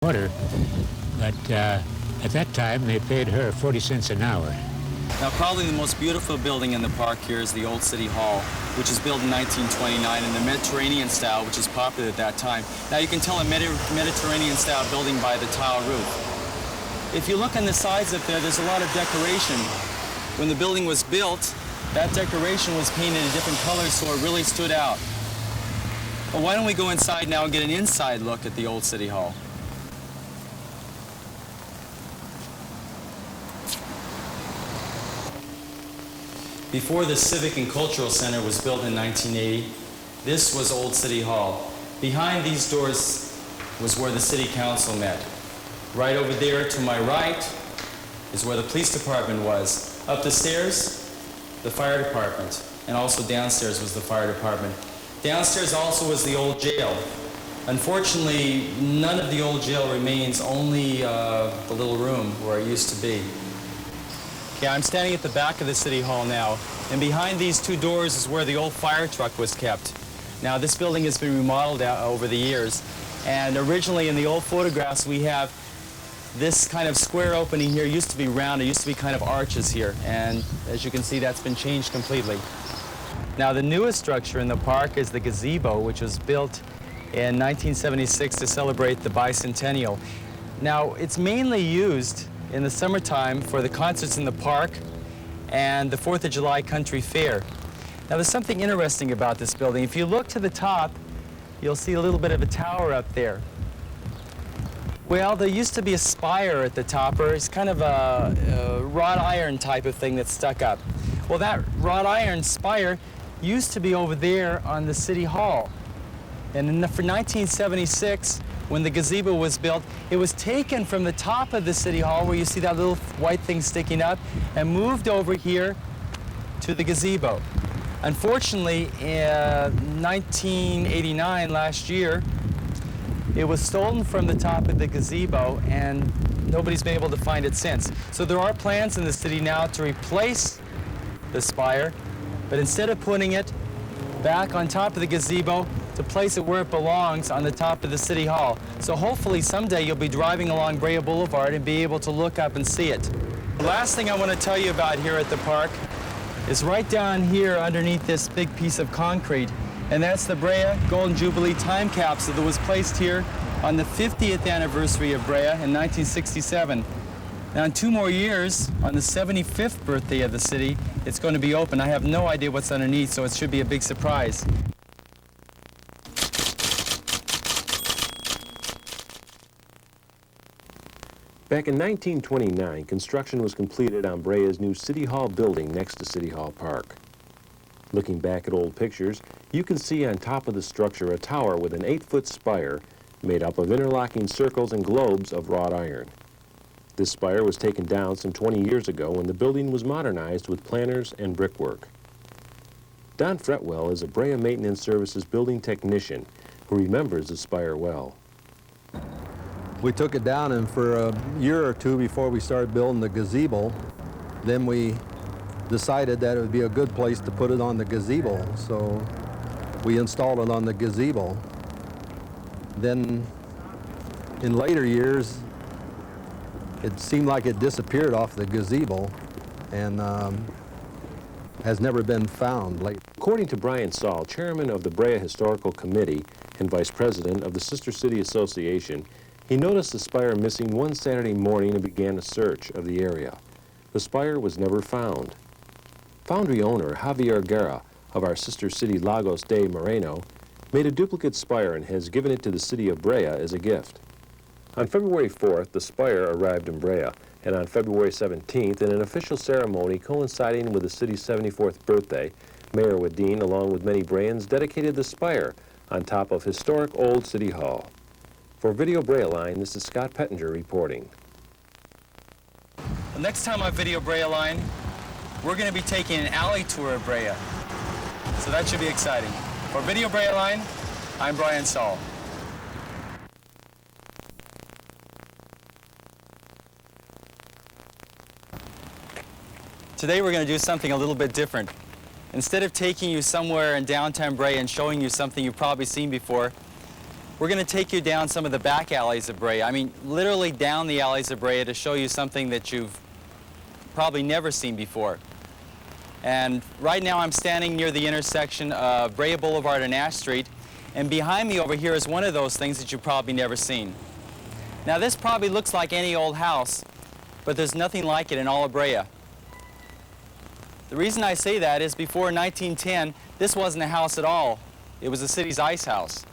water, but at that time they paid her 40 cents an hour. Now, probably the most beautiful building in the park here is the Old City Hall, which was built in 1929 in the Mediterranean style, which is popular at that time. Now, you can tell a Mediterranean style building by the tile roof. If you look on the sides up there, there's a lot of decoration. When the building was built, that decoration was painted in different colors, so it really stood out. Well, why don't we go inside now and get an inside look at the Old City Hall? Before the Civic and Cultural Center was built in 1980, this was Old City Hall. Behind these doors was where the City Council met. Right over there to my right is where the police department was. Up the stairs, the fire department, and also downstairs was the fire department. Downstairs also was the old jail. Unfortunately, none of the old jail remains, only the little room where it used to be. Okay, I'm standing at the back of the City Hall now, and behind these two doors is where the old fire truck was kept. Now, this building has been remodeled over the years, and originally in the old photographs we have this kind of square opening here used to be round. It used to be kind of arches here, and as you can see, that's been changed completely. Now, the newest structure in the park is the gazebo, which was built in 1976 to celebrate the bicentennial. Now, it's mainly used in the summertime for the concerts in the park and the 4th of July Country Fair. Now, there's something interesting about this building. If you look to the top, you'll see a little bit of a tower up there. Well, there used to be a spire at the top, or it's kind of a wrought iron type of thing that's stuck up. Well, that wrought iron spire used to be over there on the City Hall. And for 1976, when the gazebo was built, it was taken from the top of the City Hall, where you see that little white thing sticking up, and moved over here to the gazebo. Unfortunately, in 1989, last year, it was stolen from the top of the gazebo, and nobody's been able to find it since. So there are plans in the city now to replace the spire, but instead of putting it back on top of the gazebo, to place it where it belongs on the top of the City Hall. So hopefully someday you'll be driving along Brea Boulevard and be able to look up and see it. The last thing I want to tell you about here at the park is right down here underneath this big piece of concrete, and that's the Brea Golden Jubilee time capsule that was placed here on the 50th anniversary of Brea in 1967. Now, in 2 more years, on the 75th birthday of the city, it's going to be open. I have no idea what's underneath, so it should be a big surprise. Back in 1929, construction was completed on Brea's new City Hall building next to City Hall Park. Looking back at old pictures, you can see on top of the structure a tower with an 8-foot spire made up of interlocking circles and globes of wrought iron. This spire was taken down some 20 years ago when the building was modernized with planters and brickwork. Don Fretwell is a Brea Maintenance Services building technician who remembers the spire well. We took it down, and for a year or two before we started building the gazebo, then we decided that it would be a good place to put it on the gazebo, so we installed it on the gazebo. Then in later years, it seemed like it disappeared off the gazebo and has never been found lately. According to Brian Saul, chairman of the Brea Historical Committee and vice president of the Sister City Association, he noticed the spire missing one Saturday morning and began a search of the area. The spire was never found. Foundry owner Javier Guerra of our sister city Lagos de Moreno made a duplicate spire and has given it to the city of Brea as a gift. On February 4th, the spire arrived in Brea, and on February 17th, in an official ceremony coinciding with the city's 74th birthday, Mayor Wadeen, along with many Breans, dedicated the spire on top of historic Old City Hall. For Video Brea Line, this is Scott Pettinger reporting. The next time on Video Brea Line, we're going to be taking an alley tour of Brea. So that should be exciting. For Video Brea Line, I'm Brian Saul. Today we're going to do something a little bit different. Instead of taking you somewhere in downtown Brea and showing you something you've probably seen before, We're going to take you down some of the back alleys of Brea. I mean, literally down the alleys of Brea to show you something that you've probably never seen before. And right now I'm standing near the intersection of Brea Boulevard and Ash Street, and behind me over here is one of those things that you've probably never seen. Now this probably looks like any old house, but there's nothing like it in all of Brea. The reason I say that is before 1910, this wasn't a house at all. It was the city's ice house.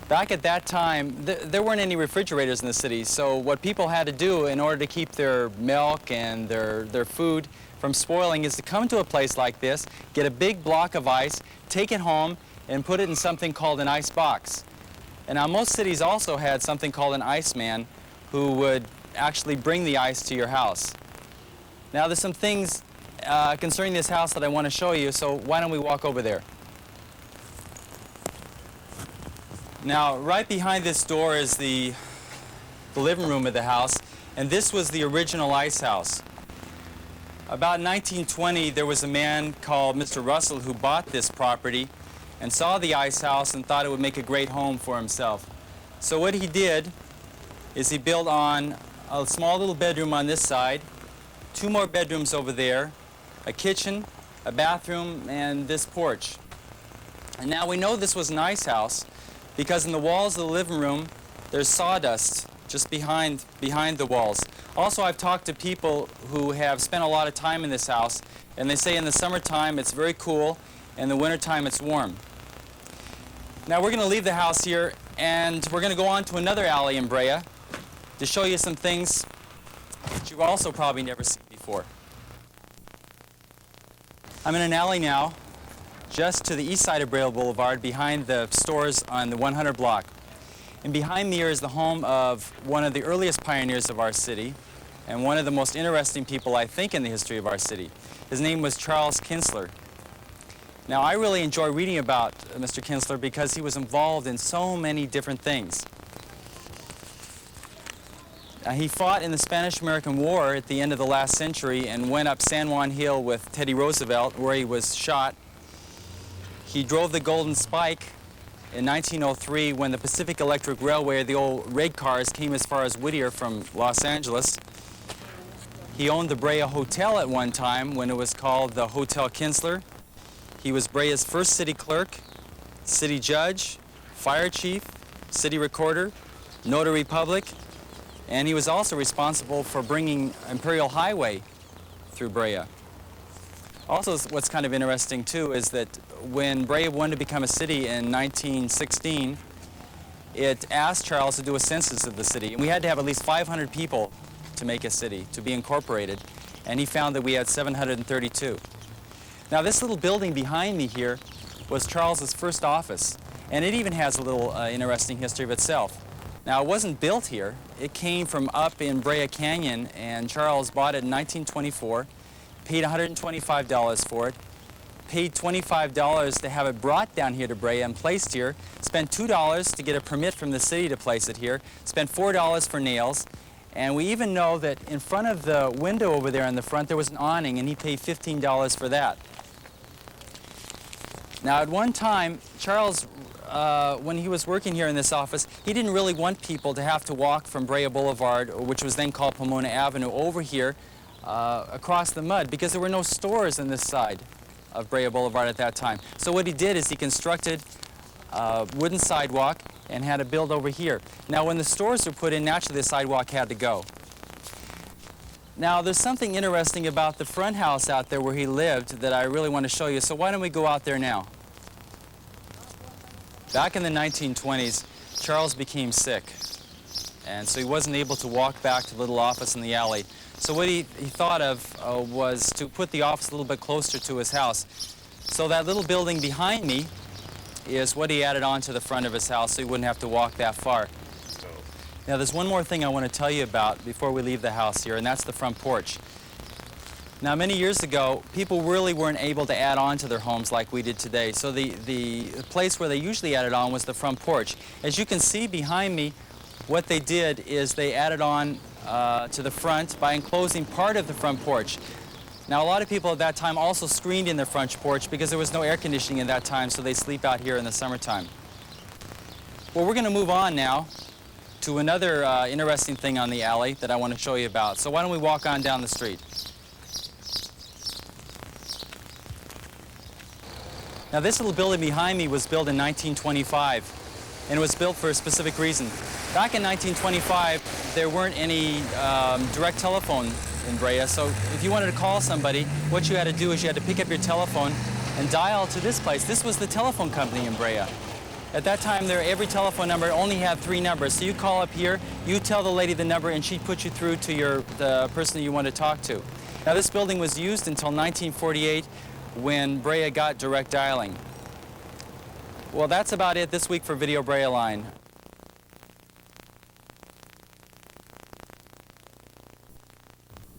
Back at that time, there weren't any refrigerators in the city, so what people had to do in order to keep their milk and their food from spoiling is to come to a place like this, get a big block of ice, take it home, and put it in something called an ice box. And now most cities also had something called an iceman who would actually bring the ice to your house. Now there's some things concerning this house that I want to show you, so why don't we walk over there? Now, right behind this door is the living room of the house, and this was the original ice house. About 1920, there was a man called Mr. Russell who bought this property and saw the ice house and thought it would make a great home for himself. So what he did is he built on a small little bedroom on this side, 2 more bedrooms over there, a kitchen, a bathroom, and this porch. And now we know this was an ice house because in the walls of the living room, there's sawdust just behind the walls. Also, I've talked to people who have spent a lot of time in this house, and they say in the summertime it's very cool, and in the wintertime it's warm. Now we're going to leave the house here, and we're going to go on to another alley in Brea to show you some things that you've also probably never seen before. I'm in an alley now, just to the east side of Brea Boulevard, behind the stores on the 100 block. And behind me here is the home of one of the earliest pioneers of our city, and one of the most interesting people, I think, in the history of our city. His name was Charles Kinstler. Now, I really enjoy reading about Mr. Kinstler because he was involved in so many different things. He fought in the Spanish-American War at the end of the last century and went up San Juan Hill with Teddy Roosevelt, where he was shot. He drove the Golden Spike in 1903 when the Pacific Electric Railway, the old rig cars, came as far as Whittier from Los Angeles. He owned the Brea Hotel at one time when it was called the Hotel Kinstler. He was Brea's first city clerk, city judge, fire chief, city recorder, notary public, and he was also responsible for bringing Imperial Highway through Brea. Also, what's kind of interesting, too, is that when Brea wanted to become a city in 1916, it asked Charles to do a census of the city. And we had to have at least 500 people to make a city, to be incorporated. And he found that we had 732. Now, this little building behind me here was Charles's first office. And it even has a little interesting history of itself. Now, it wasn't built here. It came from up in Brea Canyon, and Charles bought it in 1924. Paid $125 for it, paid $25 to have it brought down here to Brea and placed here, spent $2 to get a permit from the city to place it here, spent $4 for nails, and we even know that in front of the window over there in the front there was an awning, and he paid $15 for that. Now at one time, Charles, when he was working here in this office, he didn't really want people to have to walk from Brea Boulevard, which was then called Pomona Avenue, over here across the mud, because there were no stores on this side of Brea Boulevard at that time. So what he did is he constructed a wooden sidewalk and had it built over here. Now when the stores were put in, naturally the sidewalk had to go. Now there's something interesting about the front house out there where he lived that I really want to show you, so why don't we go out there now? Back in the 1920s, Charles became sick, and so he wasn't able to walk back to the little office in the alley. So what he thought of was to put the office a little bit closer to his house. So that little building behind me is what he added on to the front of his house so he wouldn't have to walk that far. Now there's one more thing I want to tell you about before we leave the house here, and that's the front porch. Now many years ago, people really weren't able to add on to their homes like we did today. So the place where they usually added on was the front porch. As you can see behind me, what they did is they added on to the front by enclosing part of the front porch. Now, a lot of people at that time also screened in their front porch because there was no air conditioning at that time, so they sleep out here in the summertime. Well, we're going to move on now to another interesting thing on the alley that I want to show you about. So why don't we walk on down the street? Now this little building behind me was built in 1925, and it was built for a specific reason. Back in 1925, there weren't any direct telephone in Brea, so if you wanted to call somebody, what you had to do is you had to pick up your telephone and dial to this place. This was the telephone company in Brea. At that time, every telephone number only had 3 numbers. So you call up here, you tell the lady the number, and she'd put you through to the person that you want to talk to. Now this building was used until 1948, when Brea got direct dialing. Well, that's about it this week for Video Brea Line.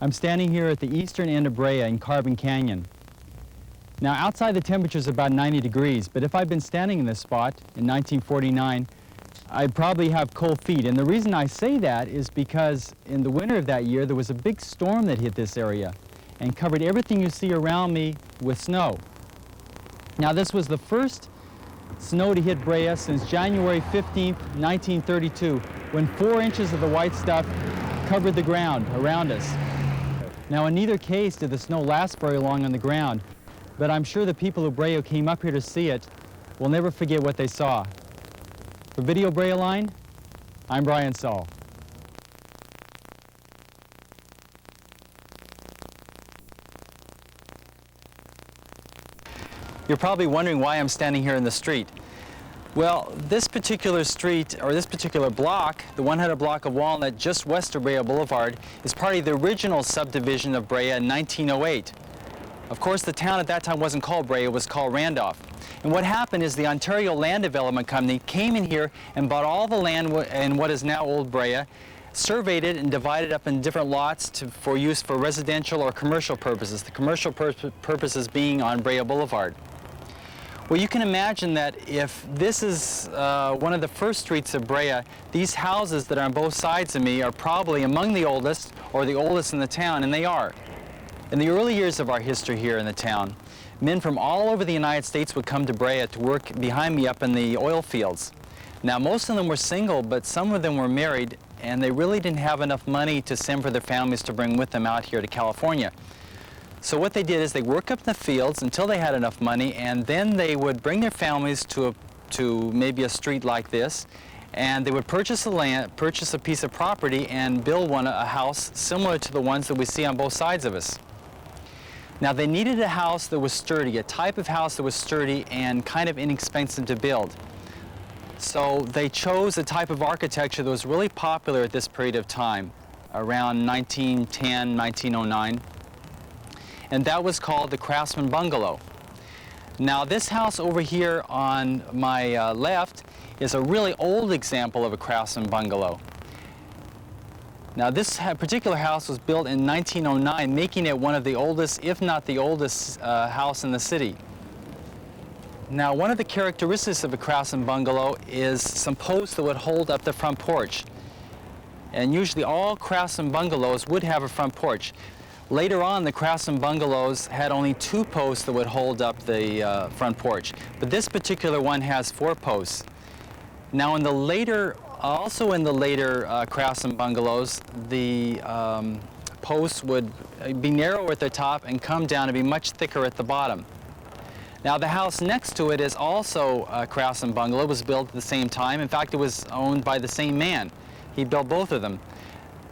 I'm standing here at the eastern end of Brea in Carbon Canyon. Now outside the temperature is about 90 degrees, but if I'd been standing in this spot in 1949, I'd probably have cold feet. And the reason I say that is because in the winter of that year, there was a big storm that hit this area and covered everything you see around me with snow. Now this was the first snow to hit Brea since January 15th, 1932, when 4 inches of the white stuff covered the ground around us. Now in neither case did the snow last very long on the ground, but I'm sure the people of Brea who came up here to see it will never forget what they saw. For Video Brea Line, I'm Brian Saul. You're probably wondering why I'm standing here in the street. Well, this particular street, or this particular block, the 100 block of Walnut just west of Brea Boulevard, is part of the original subdivision of Brea in 1908. Of course, the town at that time wasn't called Brea, it was called Randolph. And what happened is the Ontario Land Development Company came in here and bought all the land in what is now Old Brea, surveyed it and divided up in different lots for use for residential or commercial purposes, the commercial purposes being on Brea Boulevard. Well, you can imagine that if this is one of the first streets of Brea, these houses that are on both sides of me are probably among the oldest or the oldest in the town, and they are. In the early years of our history here in the town, men from all over the United States would come to Brea to work behind me up in the oil fields. Now, most of them were single, but some of them were married, and they really didn't have enough money to send for their families to bring with them out here to California. So what they did is they work up in the fields until they had enough money, and then they would bring their families to maybe a street like this, and they would purchase the land, purchase a piece of property, and build a house similar to the ones that we see on both sides of us. Now they needed a house that was sturdy, a type of house that was sturdy and kind of inexpensive to build. So they chose a type of architecture that was really popular at this period of time, around 1910, 1909. And that was called the Craftsman Bungalow. Now this house over here on my left is a really old example of a Craftsman Bungalow. Now this particular house was built in 1909, making it one of the oldest, if not the oldest, house in the city. Now one of the characteristics of a Craftsman Bungalow is some posts that would hold up the front porch. And usually all Craftsman Bungalows would have a front porch. Later on, the Craftsman Bungalows had only 2 posts that would hold up the front porch, but this particular one has 4 posts. Now in the later, also in the later Craftsman Bungalows, the posts would be narrower at the top and come down and be much thicker at the bottom. Now the house next to it is also a Craftsman Bungalow. It was built at the same time. In fact, it was owned by the same man. He built both of them.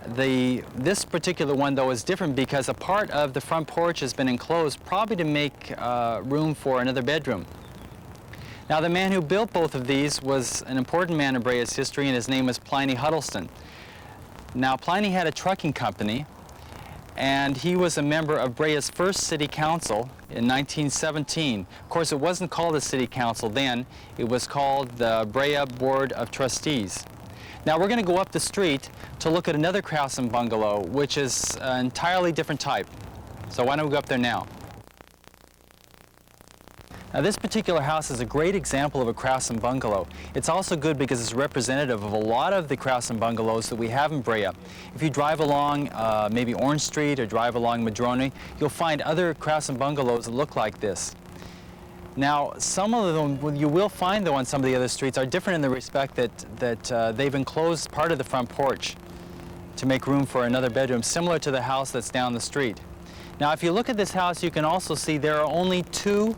This particular one, though, is different because a part of the front porch has been enclosed, probably to make room for another bedroom. Now, the man who built both of these was an important man in Brea's history, and his name was Pliny Huddleston. Now, Pliny had a trucking company, and he was a member of Brea's first city council in 1917. Of course, it wasn't called the city council then. It was called the Brea Board of Trustees. Now we're going to go up the street to look at another Craftsman Bungalow, which is an entirely different type. So why don't we go up there now? Now this particular house is a great example of a Craftsman Bungalow. It's also good because it's representative of a lot of the Craftsman Bungalows that we have in Brea. If you drive along maybe Orange Street or drive along Madrone, you'll find other Craftsman Bungalows that look like this. Now, some of them, you will find though on some of the other streets, are different in the respect that they've enclosed part of the front porch to make room for another bedroom, similar to the house that's down the street. Now, if you look at this house, you can also see there are only two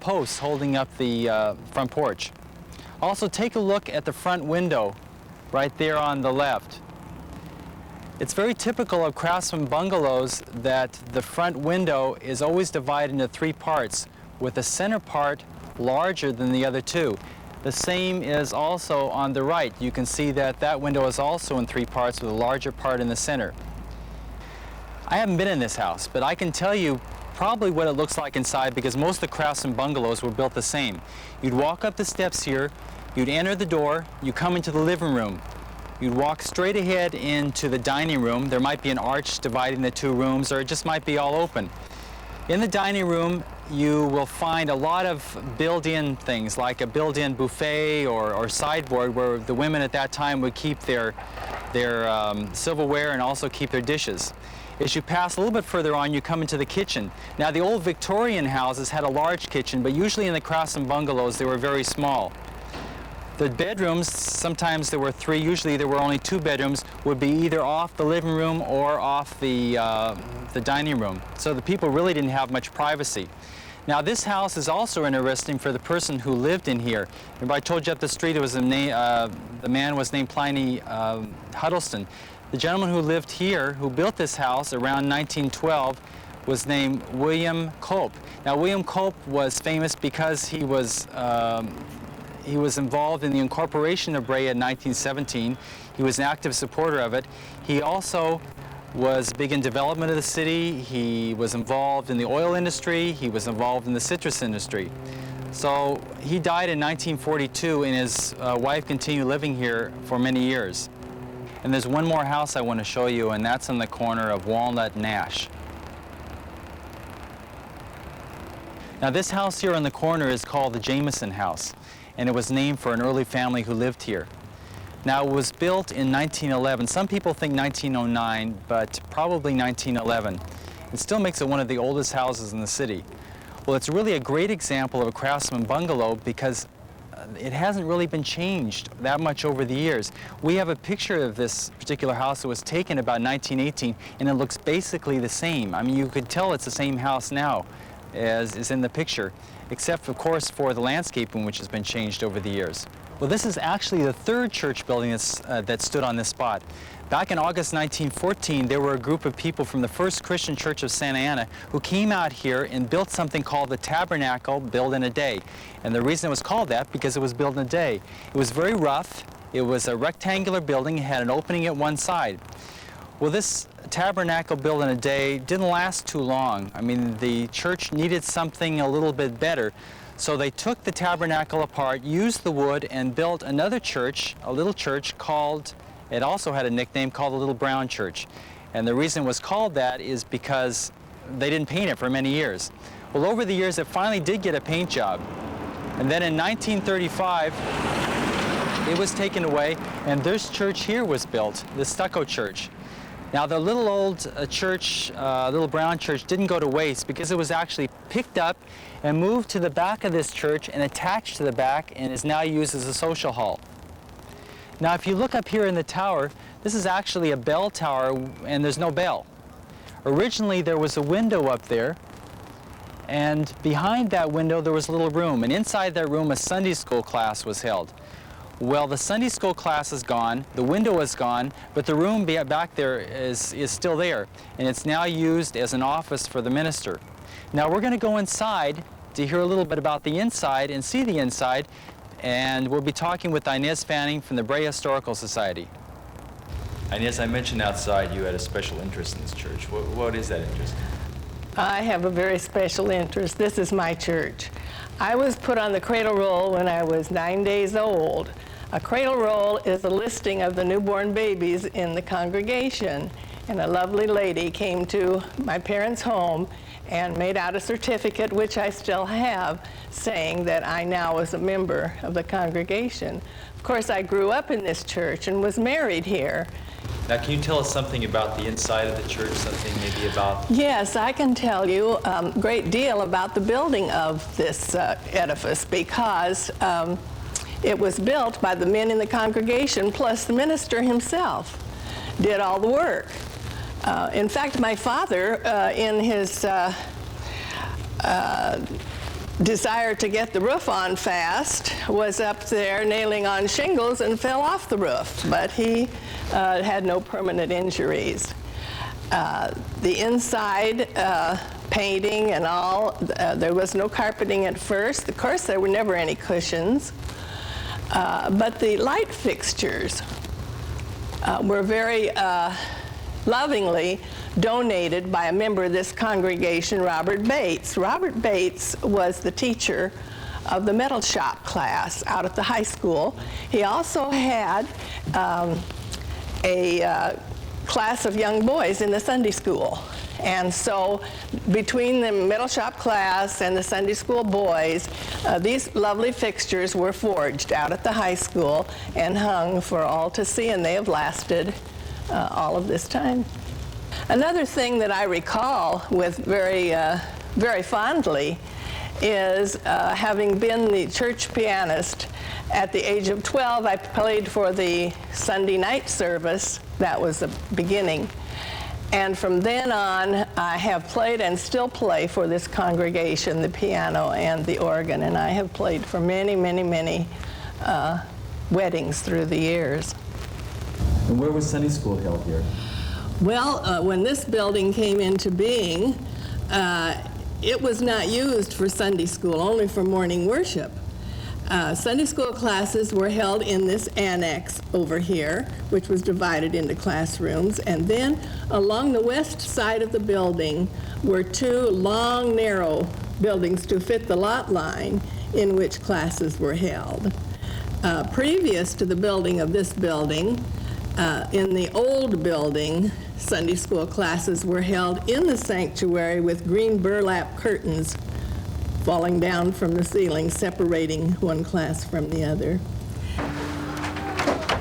posts holding up the front porch. Also, take a look at the front window right there on the left. It's very typical of craftsman bungalows that the front window is always divided into three parts, with the center part larger than the other two. The same is also on the right. You can see that that window is also in three parts with a larger part in the center. I haven't been in this house, but I can tell you probably what it looks like inside because most of the craftsman bungalows were built the same. You'd walk up the steps here, you'd enter the door, you come into the living room. You'd walk straight ahead into the dining room. There might be an arch dividing the two rooms, or it just might be all open. In the dining room, you will find a lot of built-in things, like a built-in buffet or sideboard where the women at that time would keep their silverware and also keep their dishes. As you pass a little bit further on, you come into the kitchen. Now, the old Victorian houses had a large kitchen, but usually in the craftsman bungalows, they were very small. The bedrooms, sometimes there were three, usually there were only two bedrooms, would be either off the living room or off the dining room. So the people really didn't have much privacy. Now, this house is also interesting for the person who lived in here. Remember I told you up the street it was the man was named Pliny Huddleston. The gentleman who lived here, who built this house around 1912, was named William Cope. Now, William Cope was famous because he was involved in the incorporation of Brea in 1917. He was an active supporter of it. He also was big in development of the city. He was involved in the oil industry. He was involved in the citrus industry. So he died in 1942, and his wife continued living here for many years. And there's one more house I want to show you, and that's on the corner of Walnut and Nash. Now, this house here on the corner is called the Jameson House, and it was named for an early family who lived here. Now, it was built in 1911. Some people think 1909, but probably 1911. It still makes it one of the oldest houses in the city. Well, it's really a great example of a craftsman bungalow because it hasn't really been changed that much over the years. We have a picture of this particular house that was taken about 1918, and it looks basically the same. I mean, you could tell it's the same house now as is in the picture, except, of course, for the landscaping, which has been changed over the years. Well, this is actually the third church building that stood on this spot. Back in August 1914, there were a group of people from the First Christian Church of Santa Ana who came out here and built something called the Tabernacle, built in a day. And the reason it was called that, because it was built in a day. It was very rough. It was a rectangular building. It had an opening at one side. Well, this tabernacle built in a day didn't last too long. I mean, the church needed something a little bit better. So they took the tabernacle apart, used the wood, and built another church, a little church called, it also had a nickname called the Little Brown Church. And the reason it was called that is because they didn't paint it for many years. Well, over the years, it finally did get a paint job. And then in 1935, it was taken away, and this church here was built, the stucco church. Now, the little old church, Little Brown Church, didn't go to waste because it was actually picked up and moved to the back of this church and attached to the back and is now used as a social hall. Now, if you look up here in the tower, this is actually a bell tower and there's no bell. Originally, there was a window up there, and behind that window there was a little room, and inside that room a Sunday school class was held. Well, the Sunday school class is gone, the window is gone, but the room back there is still there, and it's now used as an office for the minister. Now, we're going to go inside to hear a little bit about the inside and see the inside, and we'll be talking with Inez Fanning from the Brea Historical Society. Inez, I mentioned outside you had a special interest in this church. What is that interest? I have a very special interest. This is my church. I was put on the cradle roll when I was 9 days old. A cradle roll is a listing of the newborn babies in the congregation, and a lovely lady came to my parents' home and made out a certificate, which I still have, saying that I now was a member of the congregation. Of course, I grew up in this church and was married here. Now, can you tell us something about the inside of the church, something maybe about... Yes, I can tell you a great deal about the building of this edifice because it was built by the men in the congregation, plus the minister himself did all the work. In fact, my father, in his desire to get the roof on fast, was up there nailing on shingles and fell off the roof, but he had no permanent injuries. The inside painting and all, there was no carpeting at first. Of course, there were never any cushions. But the light fixtures were very lovingly donated by a member of this congregation, Robert Bates. Robert Bates was the teacher of the metal shop class out at the high school. He also had a class of young boys in the Sunday school. And so between the metal shop class and the Sunday school boys, these lovely fixtures were forged out at the high school and hung for all to see, and they have lasted all of this time. Another thing that I recall with very fondly is having been the church pianist. At the age of 12, I played for the Sunday night service. That was the beginning. And from then on, I have played and still play for this congregation, the piano and the organ. And I have played for many, many, many weddings through the years. And where was Sunday school held here? Well, when this building came into being, it was not used for Sunday school, only for morning worship. Sunday school classes were held in this annex over here, which was divided into classrooms. And then along the west side of the building were two long, narrow buildings to fit the lot line in which classes were held. Previous to the building of this building, in the old building, Sunday school classes were held in the sanctuary with green burlap curtains falling down from the ceiling, separating one class from the other.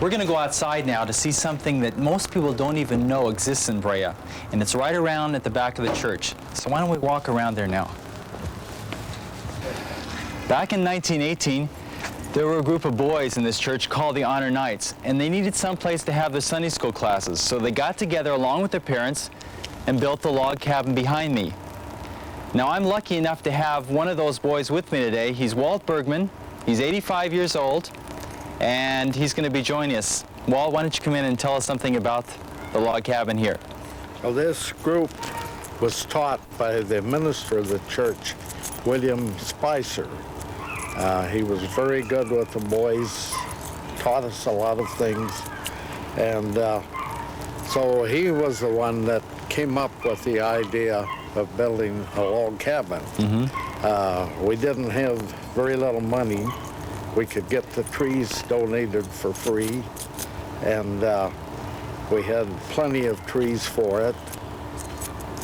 We're going to go outside now to see something that most people don't even know exists in Brea, and it's right around at the back of the church. So why don't we walk around there now? Back in 1918, there were a group of boys in this church called the Honor Knights, and they needed some place to have their Sunday school classes. So they got together along with their parents and built the log cabin behind me. Now, I'm lucky enough to have one of those boys with me today. He's Walt Bergman. He's 85 years old, and he's going to be joining us. Walt, why don't you come in and tell us something about the log cabin here? Well, this group was taught by the minister of the church, William Spicer. He was very good with the boys, taught us a lot of things, and so he was the one that came up with the idea of building a log cabin. We didn't have very little money. We could get the trees donated for free, and we had plenty of trees for it,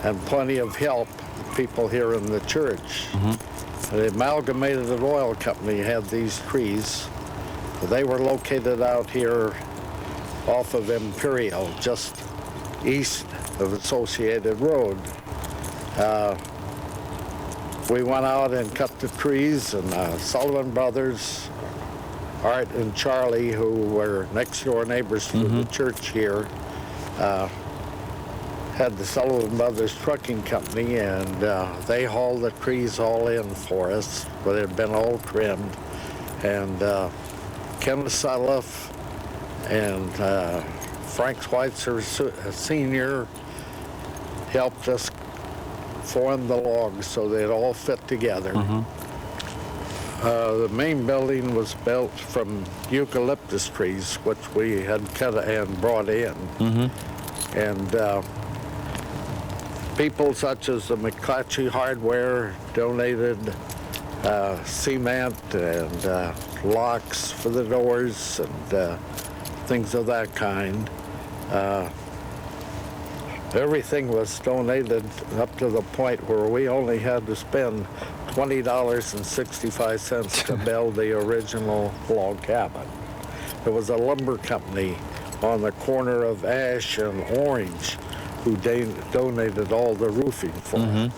and plenty of help, people here in the church. The Amalgamated Oil Company had these trees. They were located out here off of Imperial, just east of Associated Road. We went out and cut the trees, and Sullivan Brothers, Art and Charlie, who were next door neighbors to the church here, had the Sullivan Brothers Trucking Company, and they hauled the trees all in for us, where they'd been all trimmed. And Ken Sutliff and Frank Schweitzer Sr. helped us form the logs so they'd all fit together. The main building was built from eucalyptus trees, which we had cut and brought in. And people such as the McClatchy Hardware donated cement and locks for the doors and things of that kind. Everything was donated up to the point where we only had to spend $20.65 to build the original log cabin. There was a lumber company on the corner of Ash and Orange, who donated all the roofing for us.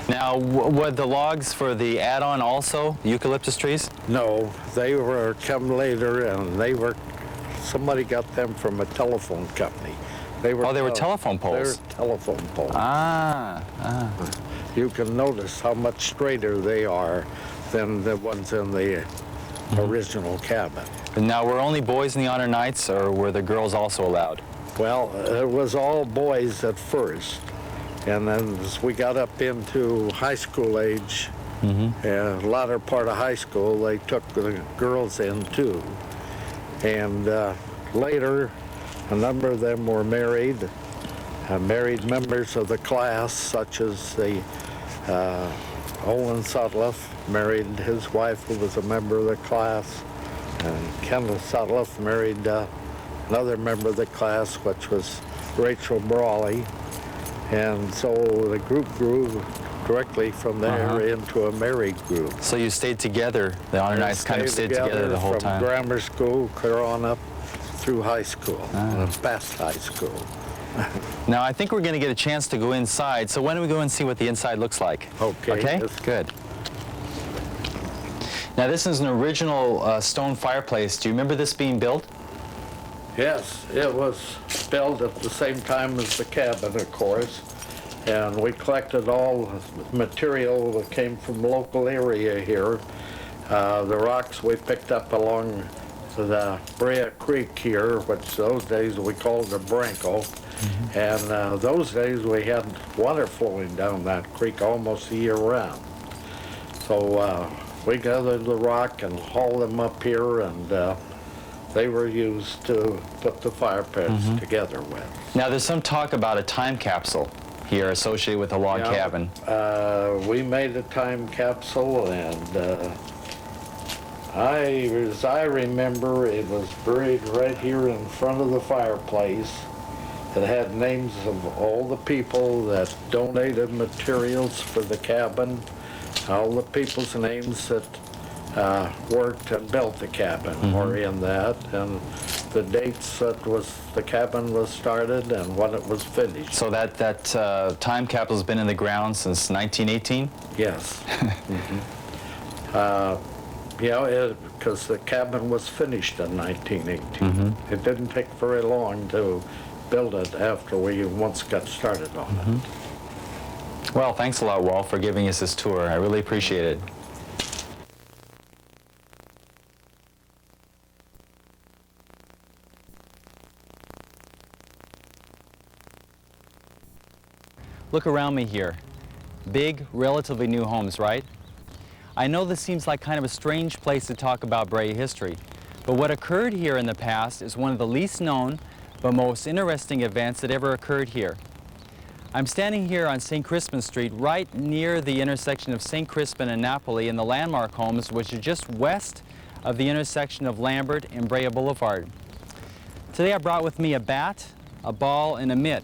Now, were the logs for the add-on also eucalyptus trees? No, they were come later, and somebody got them from a telephone company. They were telephone poles. They were telephone poles. Ah. You can notice how much straighter they are than the ones in the original cabin. And now, were only boys in the Honor Knights, or were the girls also allowed? Well, it was all boys at first, and then as we got up into high school age, latter part of high school, they took the girls in too. And later, a number of them were married, married members of the class, such as the Olin Sutliff married his wife, who was a member of the class, and Kenneth Sutliff married another member of the class, which was Rachel Brawley. And so the group grew directly from there into a married group. So you stayed together, the Honor Knights kind of stayed together the whole time? From grammar school clear on up through high school, past high school. Now, I think we're going to get a chance to go inside, so why don't we go and see what the inside looks like? Okay. Okay? Yes. Good. Now, this is an original stone fireplace. Do you remember this being built? Yes, it was built at the same time as the cabin, of course, and we collected all the material that came from the local area here. The rocks we picked up along the Brea Creek here, which those days we called the Branco, and those days we had water flowing down that creek almost the year round. So we gathered the rock and hauled them up here, and they were used to put the fire pits together with. Now, there's some talk about a time capsule here associated with the log cabin. We made a time capsule, and as I remember, it was buried right here in front of the fireplace. It had names of all the people that donated materials for the cabin, all the people's names that worked and built the cabin were in that, and the dates that the cabin was started and when it was finished. So that time capsule's been in the ground since 1918? Yes. Because the cabin was finished in 1918. It didn't take very long to build it after we once got started on it. Well, thanks a lot, Walt, for giving us this tour. I really appreciate it. Look around me here. Big, relatively new homes, right? I know this seems like kind of a strange place to talk about Brea history, but what occurred here in the past is one of the least known but most interesting events that ever occurred here. I'm standing here on St. Crispin Street, right near the intersection of St. Crispin and Napoli in the Landmark homes, which are just west of the intersection of Lambert and Brea Boulevard. Today I brought with me a bat, a ball, and a mitt.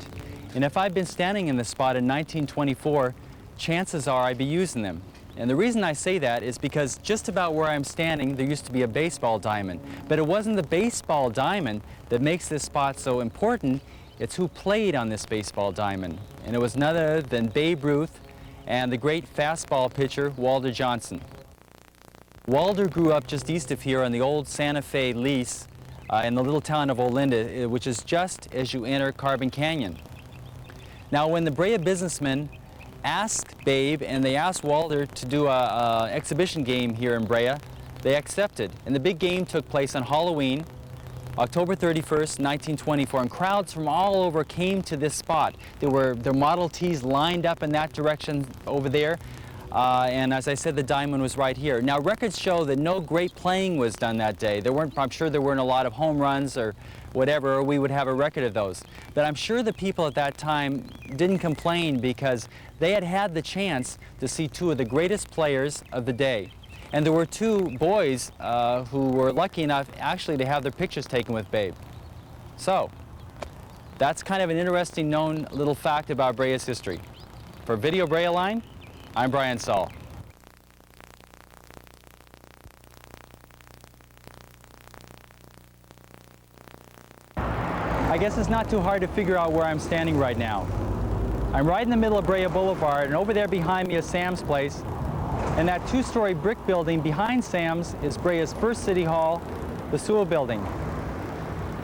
And if I'd been standing in this spot in 1924, chances are I'd be using them. And the reason I say that is because just about where I'm standing, there used to be a baseball diamond. But it wasn't the baseball diamond that makes this spot so important, it's who played on this baseball diamond. And it was none other than Babe Ruth and the great fastball pitcher, Walter Johnson. Walter grew up just east of here on the old Santa Fe lease in the little town of Olinda, which is just as you enter Carbon Canyon. Now, when the Brea businessmen asked Babe and they asked Walter to do an exhibition game here in Brea, they accepted. And the big game took place on Halloween, October 31st, 1924, and crowds from all over came to this spot. There were their Model Ts lined up in that direction over there. And as I said, the diamond was right here. Now, records show that no great playing was done that day. I'm sure there weren't a lot of home runs or whatever, or we would have a record of those. But I'm sure the people at that time didn't complain because they had had the chance to see two of the greatest players of the day. And there were two boys who were lucky enough actually to have their pictures taken with Babe. So, that's kind of an interesting known little fact about Brea's history. For Video Brea Line, I'm Brian Saul. guess it's not too hard to figure out where I'm standing right now. I'm right in the middle of Brea Boulevard, and over there behind me is Sam's Place. And that two-story brick building behind Sam's is Brea's first city hall, the Sewell Building.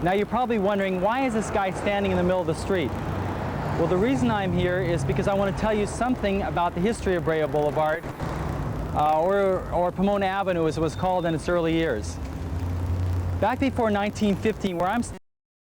Now you're probably wondering, why is this guy standing in the middle of the street? Well, the reason I'm here is because I want to tell you something about the history of Brea Boulevard, or Pomona Avenue as it was called in its early years. Back before 1915, where I'm